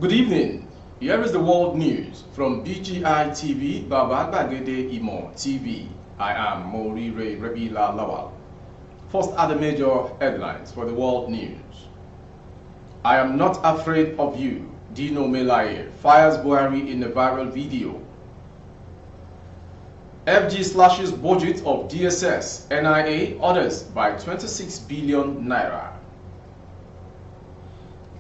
Good evening. Here is the world news from BGI TV, Baba Bagede Imo TV. I am Mori Ray Rebila Lawal. First are the major headlines for the world news. I am not afraid of you. Dino Melaye fires Buhari in a viral video. FG slashes budget of DSS, NIA orders by 26 billion naira.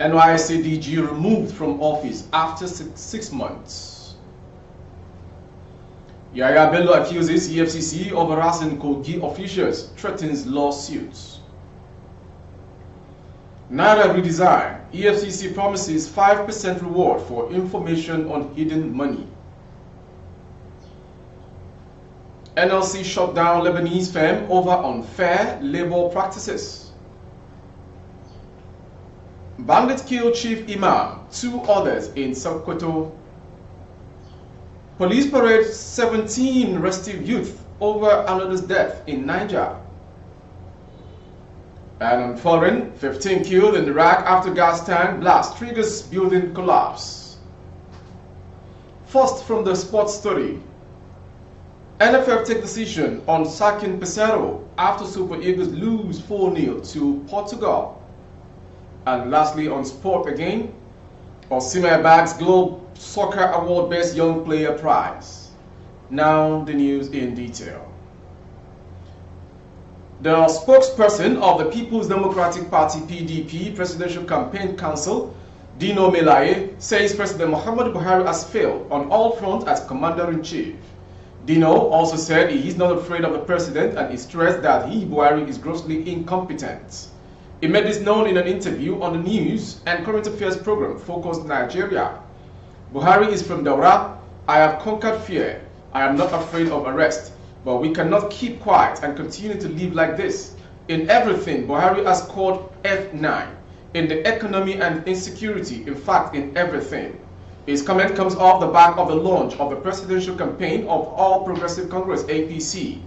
NYSC DG removed from office after six months. Yaya Bello accuses EFCC of harassing Kogi officials, threatens lawsuits. Naira redesign. EFCC promises 5% reward for information on hidden money. NLC shut down Lebanese firm over unfair labor practices. Bandit kill chief imam, 2 others in Sokoto. Police parade 17 restive youth over another's death in Niger. And on foreign, 15 killed in Iraq after gas tank blast triggers building collapse. First from the sports story. NFF take decision on sacking Pesaro after Super Eagles lose 4-0 to Portugal. And lastly, on sport again, Osimhen bags Globe Soccer Award Best Young Player Prize. Now the news in detail. The spokesperson of the People's Democratic Party PDP Presidential Campaign Council, Dino Melaye, says President Muhammadu Buhari has failed on all fronts as Commander-in-Chief. Dino also said he is not afraid of the president and he stressed that Buhari is grossly incompetent. He made this known in an interview on the news and current affairs program Focus Nigeria. Buhari is from Daura. I have conquered fear. I am not afraid of arrest. But we cannot keep quiet and continue to live like this. In everything, Buhari has scored F9. In the economy and insecurity, in fact, in everything. His comment comes off the back of the launch of the presidential campaign of All Progressive Congress APC.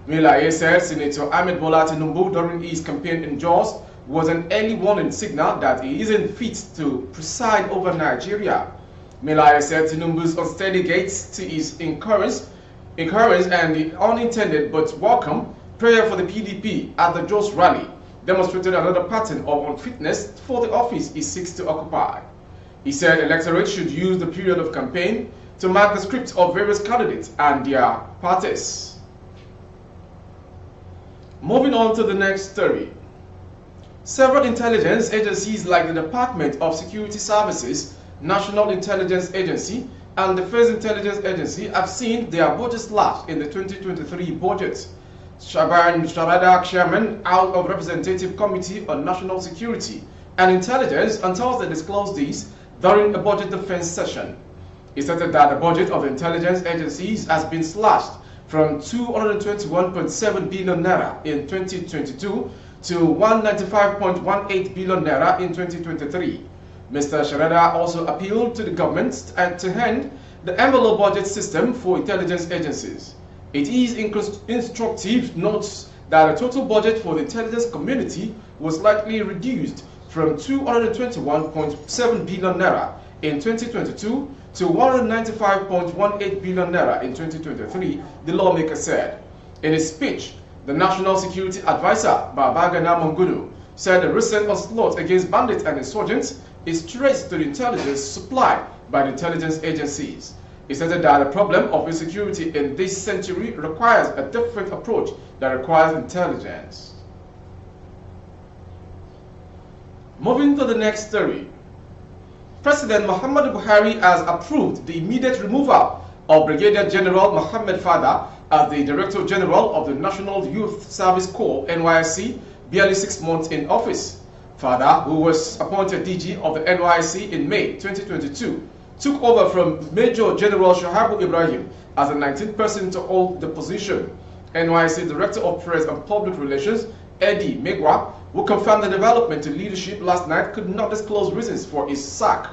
Melaye said Senator Ahmed Bola Tinubu during his campaign in Jos was an early warning signal that he isn't fit to preside over Nigeria. Melaye said Tinubu's unsteady gaits to his encouraged and the unintended but welcome prayer for the PDP at the Jos rally demonstrated another pattern of unfitness for the office he seeks to occupy. He said electorate should use the period of campaign to mark the script of various candidates and their parties. Moving on to the next story. Several intelligence agencies like the Department of Security Services, National Intelligence Agency, and Defense Intelligence Agency have seen their budget slashed in the 2023 budget. Sharada, chairman out of Representative Committee on National Security and Intelligence, on Thursday disclosed this during a budget defense session. He stated that the budget of intelligence agencies has been slashed from 221.7 billion naira in 2022 to 195.18 billion naira in 2023. Mr. Sharada also appealed to the government to end the envelope budget system for intelligence agencies. It is instructive notes that the total budget for the intelligence community was slightly reduced from 221.7 billion naira in 2022 to 195.18 billion naira in 2023, the lawmaker said. In his speech, the National Security Advisor, Babagana Mongudu, said the recent onslaught against bandits and insurgents is traced to the intelligence supplied by the intelligence agencies. He said that the problem of insecurity in this century requires a different approach that requires intelligence. Moving to the next story. President Muhammadu Buhari has approved the immediate removal of Brigadier General Mohammed Fada as the Director General of the National Youth Service Corps (NYSC), barely 6 months in office. Fada, who was appointed DG of the NYSC in May 2022, took over from Major General Shahabu Ibrahim as the 19th person to hold the position. NYSC Director of Press and Public Relations, Eddie Megwa, who confirmed the development to leadership last night, could not disclose reasons for his sack.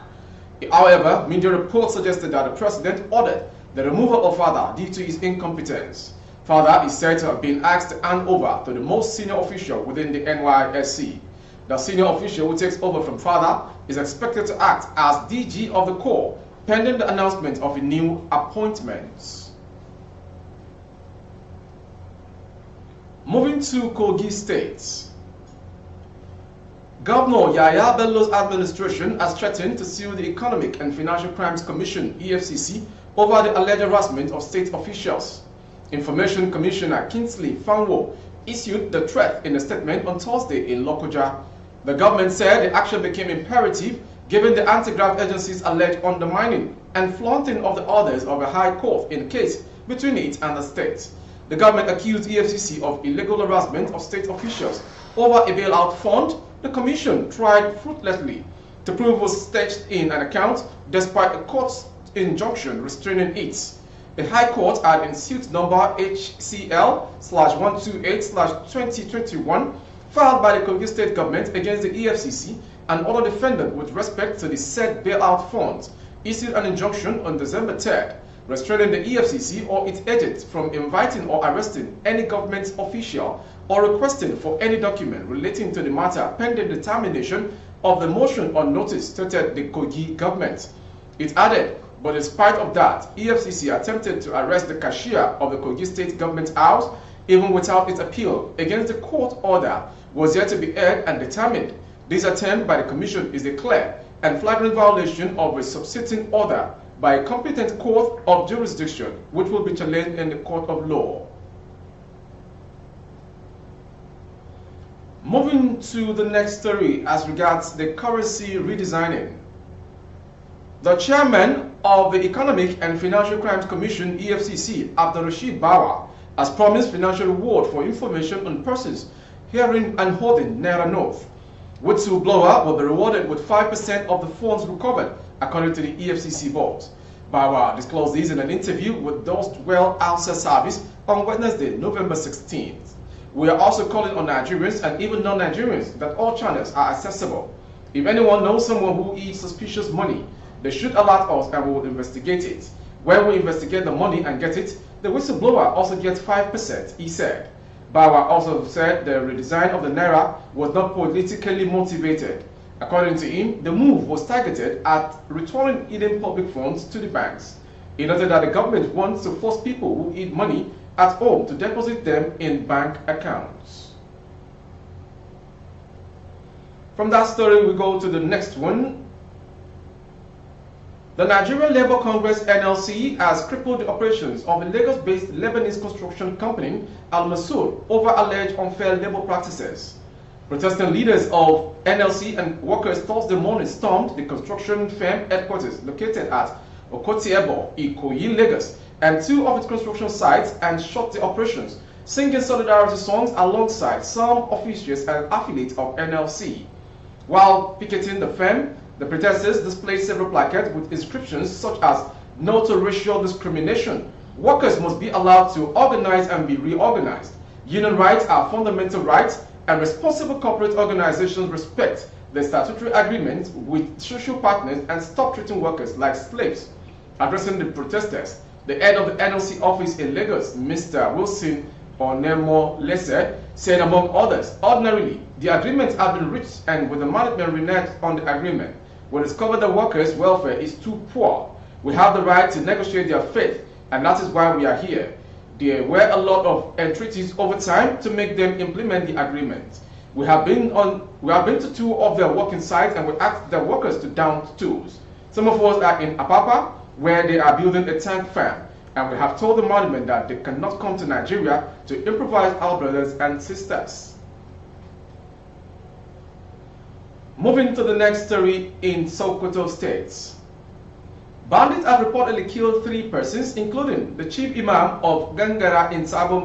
However, media reports suggested that the president ordered the removal of Fada due to his incompetence. Fada is said to have been asked to hand over to the most senior official within the NYSC. The senior official who takes over from father is expected to act as DG of the Corps, pending the announcement of a new appointment. Moving to Kogi State. Governor Yahaya Bello's administration has threatened to sue the Economic and Financial Crimes Commission (EFCC) over the alleged harassment of state officials. Information Commissioner Kingsley Fanwo issued the threat in a statement on Thursday in Lokoja. The government said the action became imperative given the anti-graft agency's alleged undermining and flaunting of the orders of a high court in a case between it and the state. The government accused EFCC of illegal harassment of state officials over a bailout fund. The commission tried fruitlessly to prove was staged in an account despite a court's injunction restraining it. The High Court had in suit number HCL/128/2021 filed by the Kogi State government against the EFCC and other defendants with respect to the said bailout funds, issued an injunction on December 3rd, restraining the EFCC or its agents from inviting or arresting any government official or requesting for any document relating to the matter pending determination of the motion on notice, stated the Kogi government. It added, but in spite of that, EFCC attempted to arrest the cashier of the Kogi State government house even without its appeal against the court order was yet to be heard and determined. This attempt by the commission is a clear and flagrant violation of a substituting order by a competent court of jurisdiction, which will be challenged in the court of law. Moving to the next story as regards the currency redesigning. The chairman of the Economic and Financial Crimes Commission (EFCC), Abdulrashid Bawa, has promised financial reward for information on persons hearing and holding Naira North. Whistleblower will be rewarded with 5% of the funds recovered, according to the EFCC board. Bawa disclosed this in an interview with Dostwell Alsa Service on Wednesday, November 16th. We are also calling on Nigerians and even non-Nigerians that all channels are accessible. If anyone knows someone who eats suspicious money, they should alert us and we will investigate it. When we investigate the money and get it, the whistleblower also gets 5%, he said. Bawa also said the redesign of the Naira was not politically motivated. According to him, the move was targeted at returning hidden public funds to the banks. He noted that the government wants to force people who eat money at home to deposit them in bank accounts. From that story, we go to the next one. The Nigerian Labour Congress (NLC) has crippled the operations of a Lagos-based Lebanese construction company, Al Masoud, over alleged unfair labour practices. Protesting leaders of NLC and workers Thursday morning stormed the construction firm headquarters located at Okotiebo, Ikoyi, Lagos, and two of its construction sites and shut the operations, singing solidarity songs alongside some officials and affiliates of NLC. While picketing the firm, the protesters displayed several placards with inscriptions such as "No to racial discrimination," "Workers must be allowed to organize and be reorganized," "Union rights are fundamental rights," and "Responsible corporate organizations respect the statutory agreement with social partners and stop treating workers like slaves." Addressing the protesters, the head of the NLC office in Lagos, Mr. Wilson Onemo Lese, said, among others, ordinarily, the agreement had been reached and with the management reneged on the agreement, we discovered the workers' welfare is too poor. We have the right to negotiate their fate, and that is why we are here. There were a lot of entreaties over time to make them implement the agreement. We have been to two of their working sites and we asked the workers to down tools. Some of us are in Apapa, where they are building a tank farm, and we have told the management that they cannot come to Nigeria to improvise our brothers and sisters. Moving to the next story in Sokoto State. Bandits have reportedly killed 3 persons, including the chief imam of Gangara in Sabon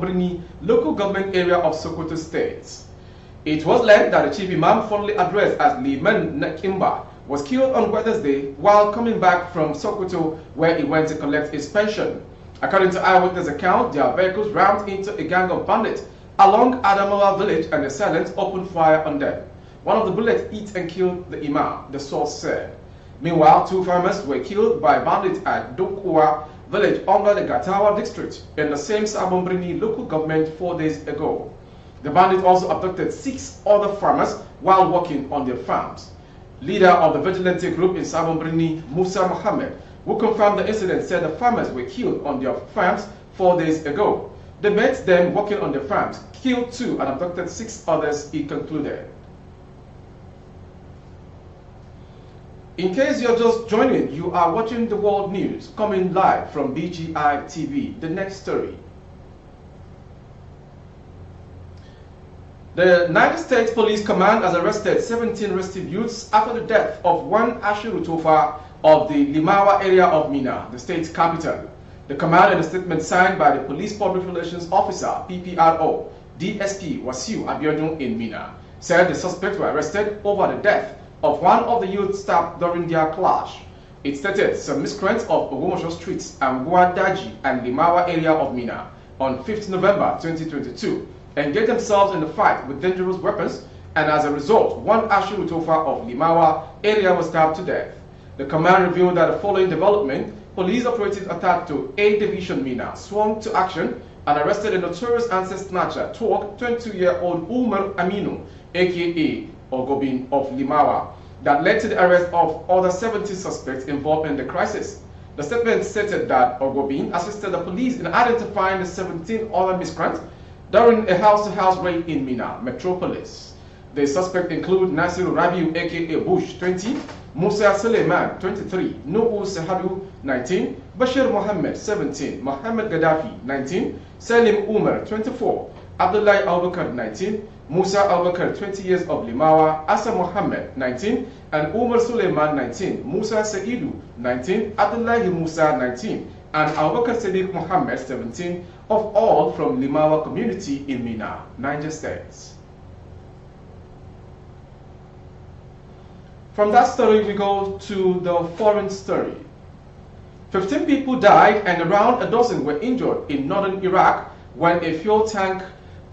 local government area of Sokoto State. It was learned that the chief imam, fondly addressed as Liman Nakimba, was killed on Wednesday while coming back from Sokoto, where he went to collect his pension. According to eyewitness account, their vehicles rammed into a gang of bandits along Adamawa village and the assailants opened fire on them. One of the bullets hit and killed the imam, the source said. Meanwhile, 2 farmers were killed by bandits at Dokuwa village under the Gatawa district in the same Sabombrini local government 4 days ago. The bandits also abducted 6 other farmers while working on their farms. Leader of the vigilante group in Sabon Birni, Musa Mohammed, who confirmed the incident, said the farmers were killed on their farms 4 days ago. They met them working on their farms, killed 2 and abducted 6 others, he concluded. In case you're just joining, you are watching the world news coming live from BGI TV. The next story. The United States Police Command has arrested 17 restive youths after the death of one Ashiru Tofa of the Limawa area of Mina, the state's capital. The command, in a statement signed by the Police Public Relations Officer, PPRO, DSP Wasiu Abiodun in Mina, said the suspects were arrested over the death of one of the youth stabbed during their clash. It stated some miscreants of Ogomosho Streets and Daji and Limawa area of Mina on 5th November 2022 engaged themselves in a fight with dangerous weapons, and as a result, one Ashiru Tofa of Limawa area was stabbed to death. The command revealed that following development, police operatives attached to A Division Mina swung to action and arrested a notorious ancestor snatcher, 22-year-old Umar Aminu, aka Ogobin of Limawa, that led to the arrest of other 70 suspects involved in the crisis. The statement stated that Ogobin assisted the police in identifying the 17 other miscreants during a house-to-house raid in Mina metropolis. The suspects include Nasiru Rabiu, aka Bush, 20, Musa Suleiman, 23, Nubu Sahadu, 19, Bashir Mohammed, 17, Mohammed Gaddafi, 19, Salim Umar, 24, Abdullah Abubakar, 19, Musa Abubakar, 20 years of Limawa, Asa Mohammed, 19, and Umar Suleiman, 19, Musa Saidu, 19, Abdullahi Musa, 19, and Abubakar Sadiq Mohammed, 17, of all from Limawa community in Mina, Niger State. From that story, we go to the foreign story. 15 people died and around a dozen were injured in northern Iraq when a fuel tank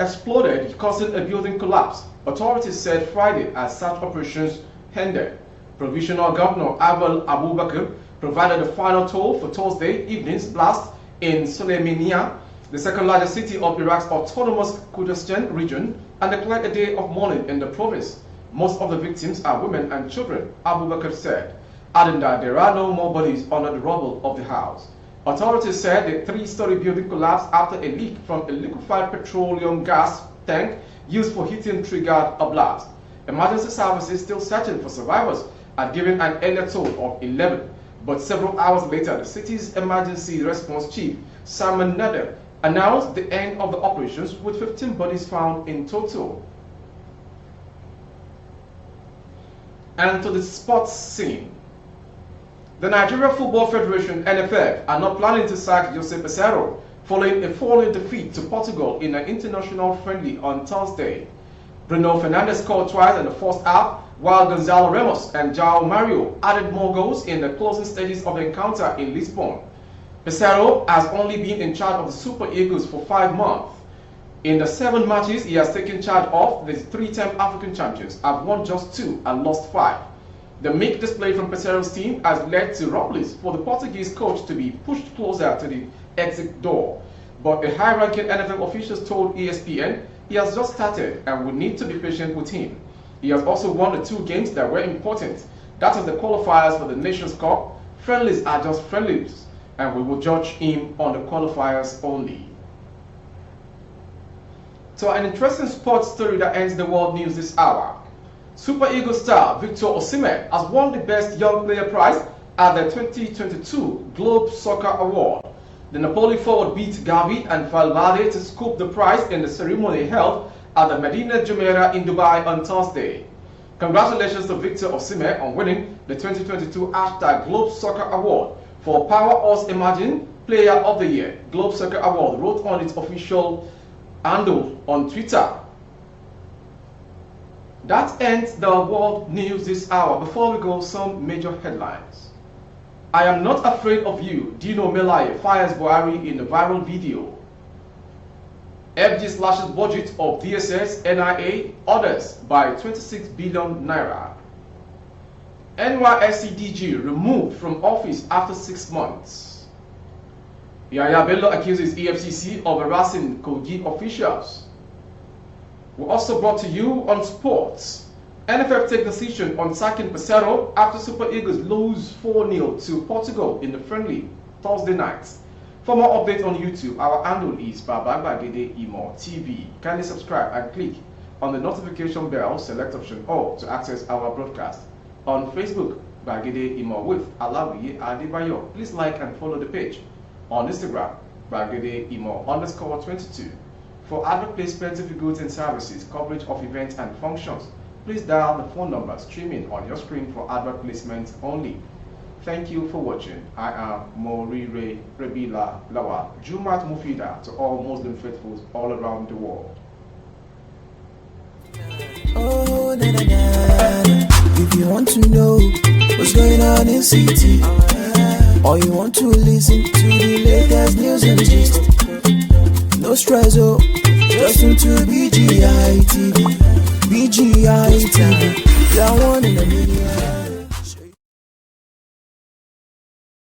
exploded, causing a building collapse, authorities said Friday as such operations ended. Provisional Governor Abel Abubakar provided a final toll for Thursday evening's blast in Suleimania, the second largest city of Iraq's autonomous Kurdistan region, and declared a day of mourning in the province. Most of the victims are women and children, Abubakar said, adding that there are no more bodies under the rubble of the house. Authorities said the 3-story building collapsed after a leak from a liquefied petroleum gas tank used for heating triggered a blast. Emergency services, still searching for survivors, had given an earlier toll of 11, but several hours later, the city's emergency response chief, Simon Nader, announced the end of the operations with 15 bodies found in total. And to the sports scene. The Nigeria Football Federation, NFF, are not planning to sack Jose Peseiro following a 4-0 defeat to Portugal in an international friendly on Thursday. Bruno Fernandes scored twice in the first half, while Gonzalo Ramos and João Mario added more goals in the closing stages of the encounter in Lisbon. Peseiro has only been in charge of the Super Eagles for 5 months. In the 7 matches he has taken charge of, the 3-time African champions have won just 2 and lost 5. The meek display from Peseiro's team has led to rumblings for the Portuguese coach to be pushed closer to the exit door. But a high-ranking NFL official told ESPN he has just started and will need to be patient with him. He has also won the 2 games that were important. That is the qualifiers for the Nations Cup. Friendlies are just friendlies, and we will judge him on the qualifiers only. So an interesting sports story that ends the world news this hour. Super Eagles star Victor Osimhen has won the Best Young Player prize at the 2022 Globe Soccer Award. The Napoli forward beat Gavi and Valverde to scoop the prize in the ceremony held at the Medina Jumeirah in Dubai on Thursday. Congratulations to Victor Osimhen on winning the 2022 Globe Soccer Award for Power Us Emerging Player of the Year. Globe Soccer Award wrote on its official handle on Twitter. That ends the world news this hour. Before we go, some major headlines. I am not afraid of you. Dino Melaye fires Buhari in a viral video. FG slashes budget of DSS NIA orders by 26 billion naira. NYSC DG removed from office after 6 months. Yaya Bello accuses EFCC of harassing Kogi officials. We're also brought to you on sports. NFF take decision on sacking Pesero after Super Eagles lose 4-0 to Portugal in the friendly Thursday night. For more updates on YouTube, our handle is Babagede Imo TV. Kindly subscribe and click on the notification bell, select option all to access our broadcast. On Facebook, Bagede Imo with Alawi Adebayo. Please like and follow the page. On Instagram, Bagede Imo _22. For advert placement of goods and services, coverage of events and functions, please dial the phone number streaming on your screen for advert placement only. Thank you for watching. I am Morire Rebila Lawa. Jumat Mufida to all Muslim faithfuls all around the world. Oh, na, na, na. If you want to know what's going on in city, or you want to listen to the latest news and gist, no stress, oh, just tune to BGI TV. BGI TV, you're one in a million.